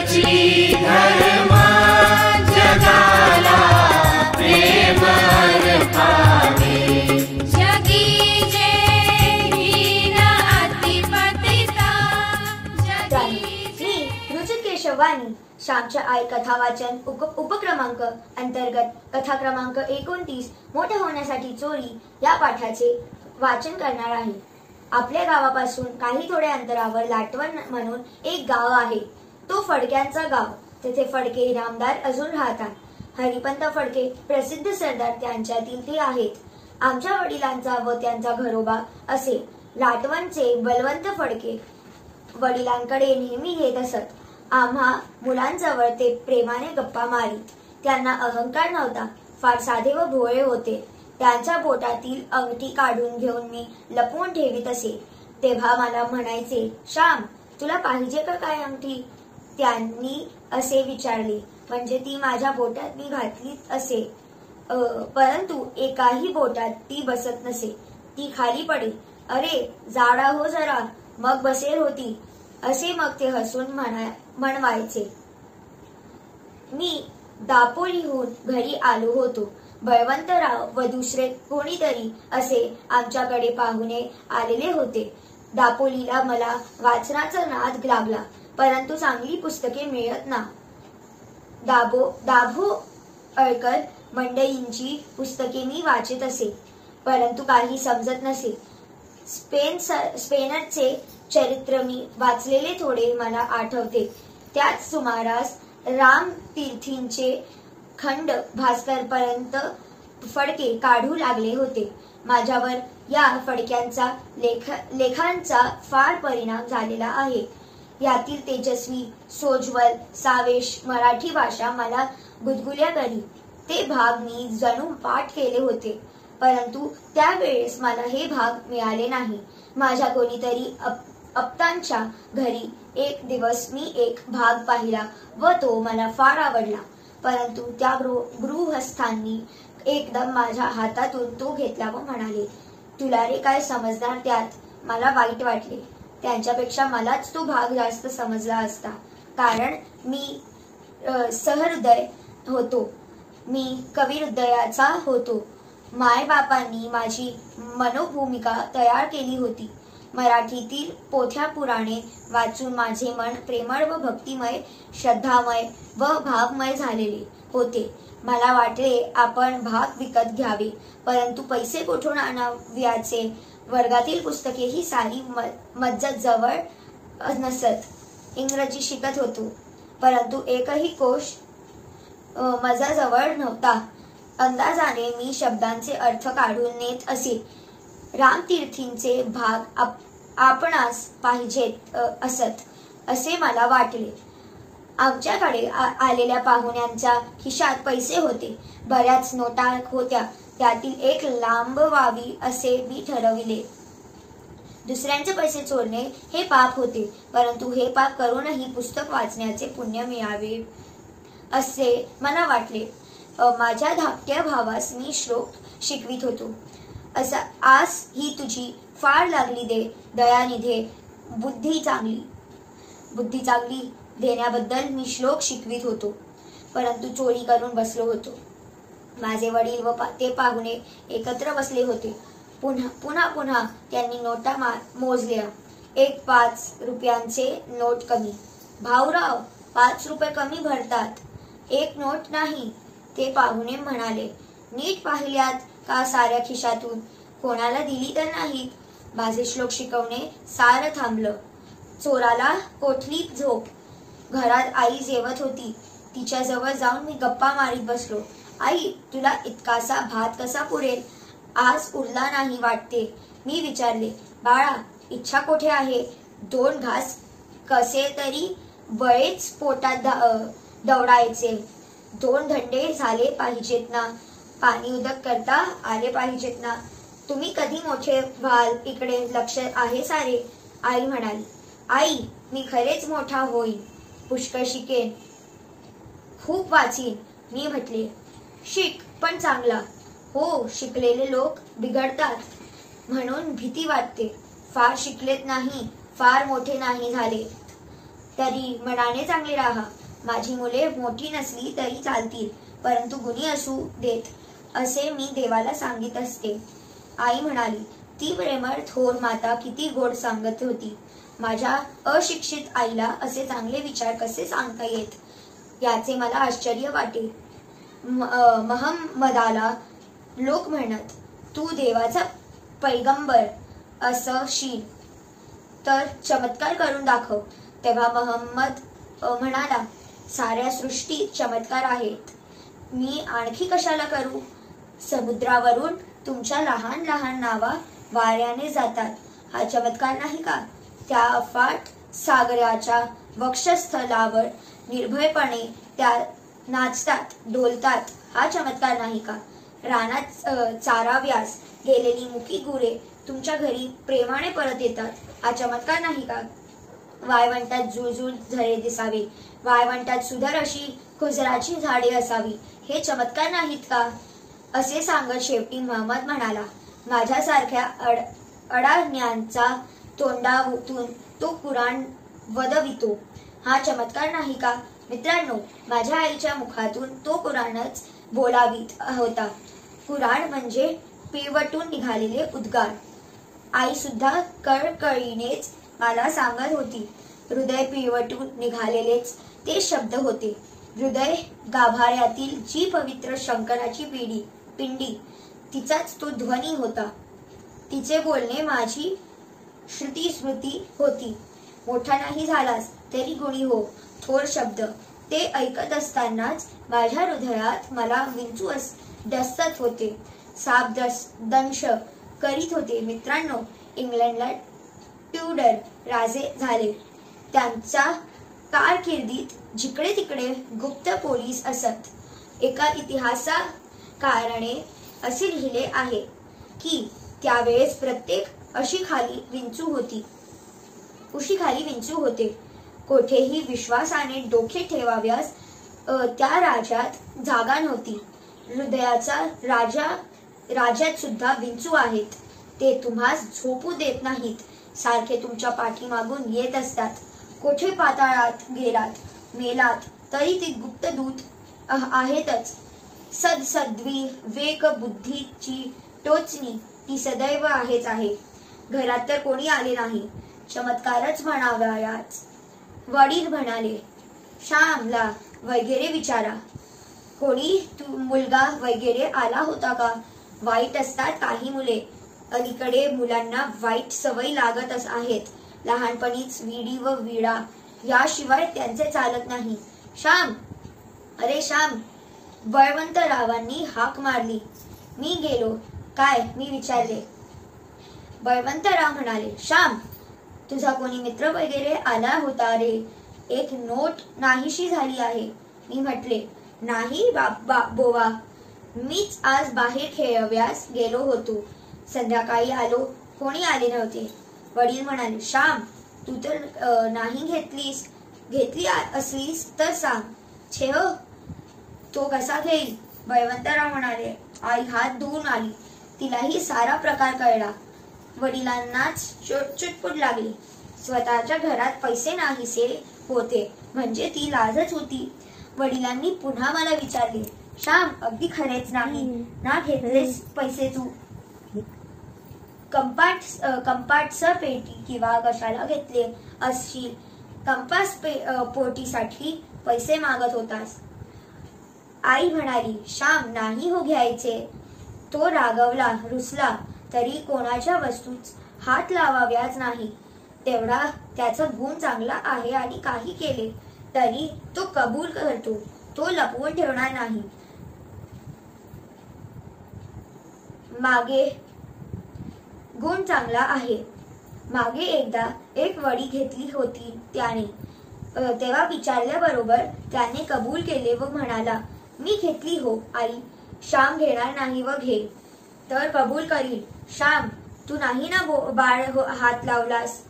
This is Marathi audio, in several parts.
इंग्रजी धर्म जगाला प्रेम अर्पावे। जगी जे हीन अतिपतिता मी रुचिकेश वाणी श्यामच्या आई कथा वाचन उपक्रमांक अंतर्गत कथा क्रमांक 29 मोठे होण्यासाठी चोरी या पाठाचे वाचन करणार आहे। आपल्या गावापासून काही थोड्या अंतरावर लाटवण म्हणून एक गाव आहे। तो फडक्यांचा गाव। तेथे फडके नामदार अजून राहतात। हरिपंत फडके प्रसिद्ध सरदार त्यांच्यातील ते आहेत। आमच्या वडिलांचा व त्यांचा घरोबा असे लाटवणचे बलवंत फडके वडिलांकडे नेहमी येत असत। आम्हा मुलांजवळ ते प्रेमाने गप्पा मारीत। त्यांना अहंकार नव्हता, फार साधे व भोळे होते। त्यांच्या बोटातील अंगठी काढून घेऊन मी लपवून ठेवीत असे। तेव्हा मला म्हणायचे, श्याम तुला पाहिजे का काय अंगठी? त्यांनी असे विचारले म्हणजे ती माझ्या बोटात मी घातली असे, परंतु एकाही बोटात ती बसत नसे, ती खाली पडे। अरे जाडा हो जरा, मग बसेल होती असे मग ते हसून म्हणवायचे। मी दापोलीहून घरी आलो होतो। बळवंतराव व दुसरे कोणीतरी असे आमच्याकडे पाहुणे आलेले होते। दापोलीला मला वाचनाचा नाद लागला, परंतु चांगली पुस्तके मिळत ना। दाभोळकर मंडळींची पुस्तके मी वाचत असे, परंतु काही समजत नसे। स्पेनरचे चरित्र मी वाचलेले थोडे मला आठवते। त्याच सुमारास रामतीर्थींचे खंड भास्करपर्यंत फडके काढू लागले होते। माझ्यावर या फडक्यांचा लेखांचा फार परिणाम झालेला आहे। यातील तेजस्वी सोज्वल सावेश मराठी भाषा मला गुदगुल्या करी। ते भाग मी जणू पाठ केले होते, परंतु त्यावेळेस मला हे भाग मिळाले नाही। माझ्या कोणीतरी आप्तांच्या घरी एक दिवस मी एक भाग पाहिला व तो मला फार आवडला, परंतु त्या गृहस्थांनी एकदम माझ्या हातातून तो घेतला व म्हणाले, तुला रे काय समजणार त्यात? मला वाईट वाटले। त्यांच्यापेक्षा मलाच तो भाग जास्त समजला असता, कारण मी सहृदय होतो, मी कविहृदयाचा होतो। मायबापांनी माझी मनोभूमिका तयार केली होती। मराठीतील पोथ्या पुराणे वाचून माझे मन प्रेमळ व भक्तिमय, श्रद्धामय व भावमय झालेले होते। मला वाटले आपण भाग विकत घ्यावे, परंतु पैसे कुठून आणाव्याचे? वर्गातील पुस्तके ही सारी मज्जत जवळ नसत। इंग्रजी शिकत होतो, परंतु एकही कोश माझ्याजवळ नव्हता। अंदाजाने मी शब्दांचे अर्थ काढून नेत असे। रामतीर्थींचे भाग आपणास पाहिजेत असत असे मला वाटले। आमच्याकडे आलेल्या पाहुण्यांच्या खिशात पैसे होते। बऱ्याच नोटा होत्या, त्यातील एक लांबवावी असे मी ठरविले। दुसऱ्यांचे पैसे चोरणे हे पाप होते, परंतु हे पाप करूनही पुस्तक वाचण्याचे पुण्य मिळावे असे मला वाटले। माझ्या धाकट्या भावास मी श्लोक शिकवित होतो। असा आस ही तुझी फार लागली दे दयानिधे, बुद्धी चांगली देण्याबद्दल मी श्लोक शिकवित होतो, परंतु चोरी करून बसलो होतो। माझे वडील व ते पाहुणे एकत्र बसले होते। पुन्हा त्यांनी नोटा मोजल्या। एक 5 रुपयांचे नोट कमी। भाऊराव 5 रुपये कमी भरतात, एक नोट नाही, ते पाहुणे म्हणाले। नीट पाहिल्यात का साऱ्या खिशातून? कोणाला दिली तर नाही। माझे श्लोक शिकवणे सारं थांबलं। चोराला कोठली झोप? घरात आई जेवत होती, तिच्या जवळ जाऊन मी गप्पा मारीत बसलो। आई तुला इतकासा भात कसा पुरेल? आज उरला नाही वाटते। मी विचारले, बाळा इच्छा कोठे आहे? 2 घास कसे तरी बळेच पोटात दवडायचे। 2 धंडे झाले पाहिजेत ना, पाणी उदक करता आले पाहिजेत ना। तुम्ही कधी मोठे व्हाल इकडे लक्ष आहे सारे? आई म्हणाली, आई मी खरेच मोठा होईन, पुष्कळ शिकेन, खूप वाचीन। मी म्हटले, शिक पण चांगला। हो शिकलेले लोक बिघडतात म्हणून भीती वाटते। फार शिकलेत नाही, फार मोठे नाही झाले। तरी मनाने चांगले राहा. माझी मुले मोठी नसली तरी चालतील, परंतु गुणी असू देत असे मी देवाला सांगित असते. आई म्हणाली, ती प्रेमळ थोर माता किती गोड सांगत होती. माझ्या अशिक्षित आईला असे चांगले विचार कसे सांगता येत याचे मला आश्चर्य वाटे. महम्मदाला लोक म्हणत, तू देवाचा पैगंबर असशील तर चमत्कार करून दाखव. तेव्हा महम्मद म्हणाला, साऱ्या सृष्टीत चमत्कार आहेत, मी आणखी कशाला करू. समुद्रावरून तुमच्या लहान लहान नावा वाऱ्याने जातात, हा चमत्कार नाही का. त्या अफाट सागराच्या वक्षस्थलावर निर्भयपणे त्या नाचतात डोलतात, हा चमत्कार नाही का. रानात चाराव्यास गेलेली मुकी गुरे तुमच्या घरी प्रेमाने परत येतात, हा चमत्कार नाही का. वाळवंटात जुळजुळ झरे दिसावे, वाळवंटात सुंदर अशी खुजराची झाडे असावी, हे चमत्कार नाहीत का. असे सांगत शेवटी महम्मद म्हणाला, माझ्यासारख्या अडाण्यांचा तोंडातून तो कुराण वदवितो, हा चमत्कार नाही का. मित्रांनो, माझ्या आईच्या मुखातून तो कुराणच बोलावीत होता. कुराण म्हणजे पिळवटून निघालेले उद्गार. आई सुद्धा कळकळीनेच मला सांगत होती. हृदय पिळवटून निघालेलेच ते शब्द होते. हृदय गाभाऱ्यातील जी पवित्र शंकराची पिंडी तिचाच तो ध्वनी होता. तिचे बोलणे माझी श्रुती स्मृती होती. मोठा नाही झालास तरी गुणी हो, थोर शब्द. ते ऐकत असतानाच माझ्या हृदयात मला विंचू डसत होते, साप दंश करीत होते. मित्रांनो, इंग्लंडला ट्यूडर राजे झाले. त्यांच्या कारकिर्दीत जिकडे तिकडे गुप्त पोलीस असत. एका इतिहासकाराने असे लिहिले आहे की त्यावेळेस प्रत्येक उशीखाली विंचू होते. कोठेही विश्वासाने डोके ठेवाव्यास त्या राज्यात जागा नव्हती. हृदयाचा राज्यात सुद्धा विंचू आहेत. ते तुम्हास झोपू देत नाहीत, सारखे तुमच्या पाठीमागून येत असतात. कोठे पाताळात गेलात मेलात तरी ती गुप्तदूत आहेतच. सद्विवेक बुद्धीची टोचणी ती सदैव आहेच आहे. घरात तर कोणी आले नाही, चमत्कारच म्हणावयाच. वडील म्हणाले, श्यामला वगैरे विचारा, कोणी मुलगा वगैरे आला होता का. वाईट असतात काही मुले. अलीकडे मुलांना वाईट सवय लागत आहेत. लहानपणीच विडी व विडा याशिवाय त्यांचे चालत नाही. श्याम, अरे श्याम. बळवंतरावांनी हाक मारली. मी गेलो. काय, मी विचारले. बळवंतराव म्हणाले, श्याम, तुझा कोणी मित्र वगैरे आला होता रे. एक नोट नाहीशी झाली आहे. मी म्हटले, नाही बोवा, मीच आज बाहेर खेळव्यास गेलो होतो. संध्याकाळी आलो, कोणी आले नव्हते. वडील म्हणाले, श्याम, तू तर नाही घेतली असलीस तर सांग. छे हो, तो कसा घेईल. बळवंतराव म्हणाले, आई हात धुवून आली, तिलाही सारा प्रकार कळला. वडिलांनाच चुटपुट लागली. स्वतःच्या घरात पैसे नाहीसे होते म्हणजे ती लाजच होती. वडिलांनी पुन्हा मला विचारले, श्याम, अगदी खरेच नाही ना घेतलेस पैसे तू. कंपास पेटी किंवा कशाला घेतले असशील. कंपास पोटीसाठी पैसे मागत होतास. आई म्हणाली, श्याम, नाही हो घ्यायचे. तो रागवला, रुसला तरी कोणाच्या वस्तूच हात लावाव्याच नाही. तेवढा त्याचा गुण चांगला आहे आणि काही केले तरी तो कबूल करतो. तो लपवून ठेवणार नाही. मागे गुण चांगला आहे. मागे एकदा एक वडी घेतली होती त्याने. तेव्हा विचारल्याबरोबर त्याने कबूल केले व म्हणाला, मी घेतली हो आई. श्याम घेणार नाही व घे तर कबूल करील. श्याम, तू नाही ना बाळ हात लावलास.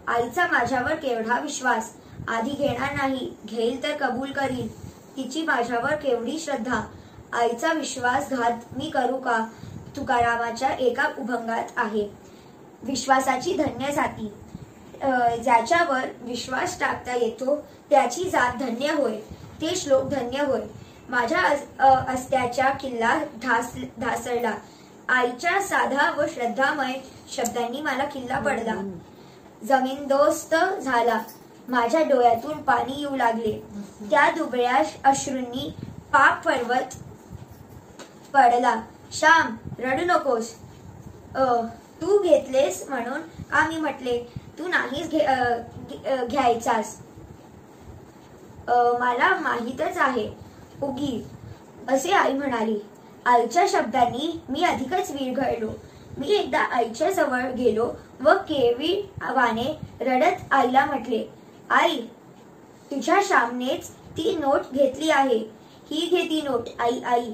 आईचा माझ्यावर केवढा विश्वास. आधी घेणार नाही, घेईल तर कबूल करील. तिची माझ्यावर केवढी श्रद्धा. आईचा विश्वासघात मी करू का. तुकारामाच्या एका उभंगात आहे, विश्वासाची धन्य जाती. ज्याच्यावर विश्वास टाकता येतो त्याची जात धन्य होय, ते श्लोक धन्य होय. माझ्या अस्त्याचा किल्ला ढासळला. आईच्या साधा व श्रद्धामय शब्दांनी मला किल्ला पडला. जमीनदोस्त झाला. माझ्या डोळ्यातून पाणी येऊ लागले. त्या दुबळ्या अश्रूंनी पाप पर्वत पडला. श्याम, रडू नकोस. तू घेतलेस म्हणून का मी म्हटले तू नाहीच घ्यायचास. मला माहीतच आहे उगी, असे आई म्हणाली. आईच्या शब्दांनी मी अधिकच विरघळलो. मी एकदा आईच्या जवळ गेलो व केविळवाने रडत आईला म्हटले, आई, तुझ्या श्यामनेच ती नोट घेतली आहे. ही घे ती नोट. आई आई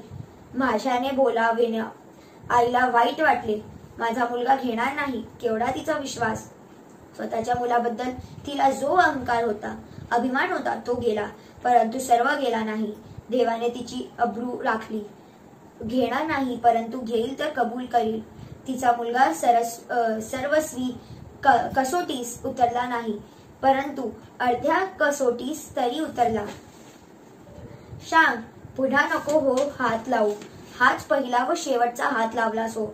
माझ्याने बोलावेना. आईला वाईट वाटले. माझा मुलगा घेणार नाही. केवढा तिचा विश्वास. स्वतःच्या मुलाबद्दल तिला जो अहंकार होता, अभिमान होता, तो गेला. परंतु सर्व गेला नाही. देवाने तिची अब्रू राखली. घेणार नाही, परंतु घेईल तर कबूल करील. तिचा मुलगा सर्वस्वी कसोटीस उतरला नाही, परंतु अर्ध्या कसोटीस तरी उतरला. श्याम, पुन्हा नको हो हात लावू. हाच पहिला व शेवटचा हात लावलास हो.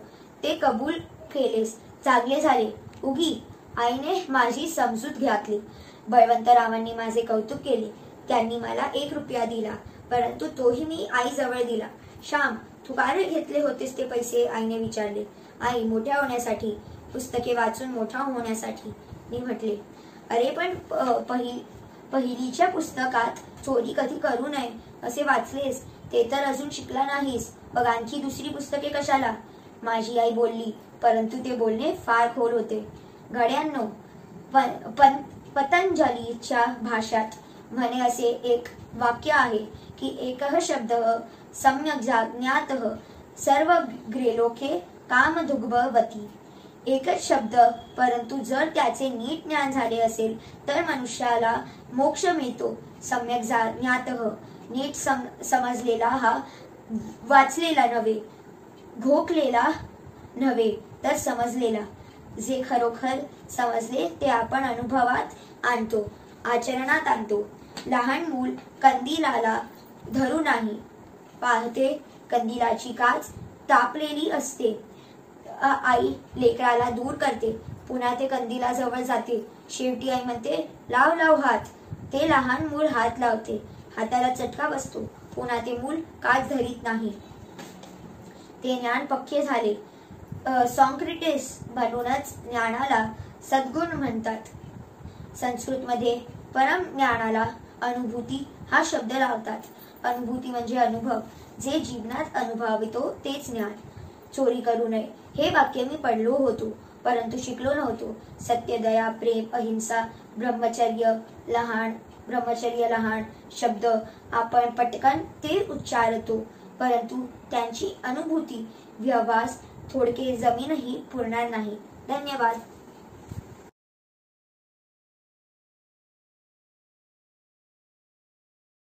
ते कबूल केलेस, चांगले झाले. उगी आईने माझी समजूत घातली. बळवंतरावांनी माझे कौतुक केले. त्यांनी मला 1 रुपया दिला, परंतु तोही मी आईजवळ दिला. श्याम, तू काय घेतले होतेस ते पैसे? आईने विचारले. आई, मोठ्या होण्यासाठी, पुस्तके वाचून मोठा होण्यासाठी. मी म्हटले, अरे पण पहिलीच्या पुस्तकात चोरी कधी करू नये असे वाचलेस. ते तर अजून शिकला नाहीस, मग आणखी दुसरी पुस्तके कशाला? माझी आई बोलली, परंतु ते बोलणे फार खोल होते. घड्यांनो, पतंजलीच्या भाषात म्हणे असे एक वाक्य आहे की एकः शब्द सम्यक ज्ञातः सर्व ग्रेलोके कामदुग्भवती. एकच शब्द, परंतु जर त्याचे नीट ज्ञान झाले असेल तर मनुष्याला मोक्ष मिळतो. सम्यक ज्ञातः, नीट समजलेला हा वाचलेला नव्हे, घोकलेला नव्हे, तर समजलेला. जे खरोखर समजले ते आपण अनुभवात आणतो, आचरणात आणतो. लहान मूल कंदिलाला धरू नाही पाहते. कंदिलाची काच तापलेली असते. आई लेकराला दूर करते. पुन्हा ते कंदिलाजवळ जाते. शेवटी आई म्हणते, लाव लाव हात. ते लहान मूल हात लावते. हाताला चटका बसतो. पुन्हा ते मूल काच धरीत नाही. ते ज्ञान पक्के झाले. सॉक्रेटिस म्हणूनच ज्ञानाला सद्गुण म्हणतात. संस्कृतमध्ये परम ज्ञानाला अनुभूती हा शब्द लावतात. अनुभूती म्हणजे अनुभव. जे जीवनात अनुभवितो तेच ज्ञान. चोरी करू नये हे वाक्य मी पडलो होतो, परंतु शिकलो नव्हतो. सत्य, दया, प्रेम, अहिंसा, ब्रह्मचर्य लहान शब्द आपण पटकन ते उच्चारतो, परंतु त्यांची अनुभूती व्यवहास थोडके जमीनही पुरणार नाही. धन्यवाद.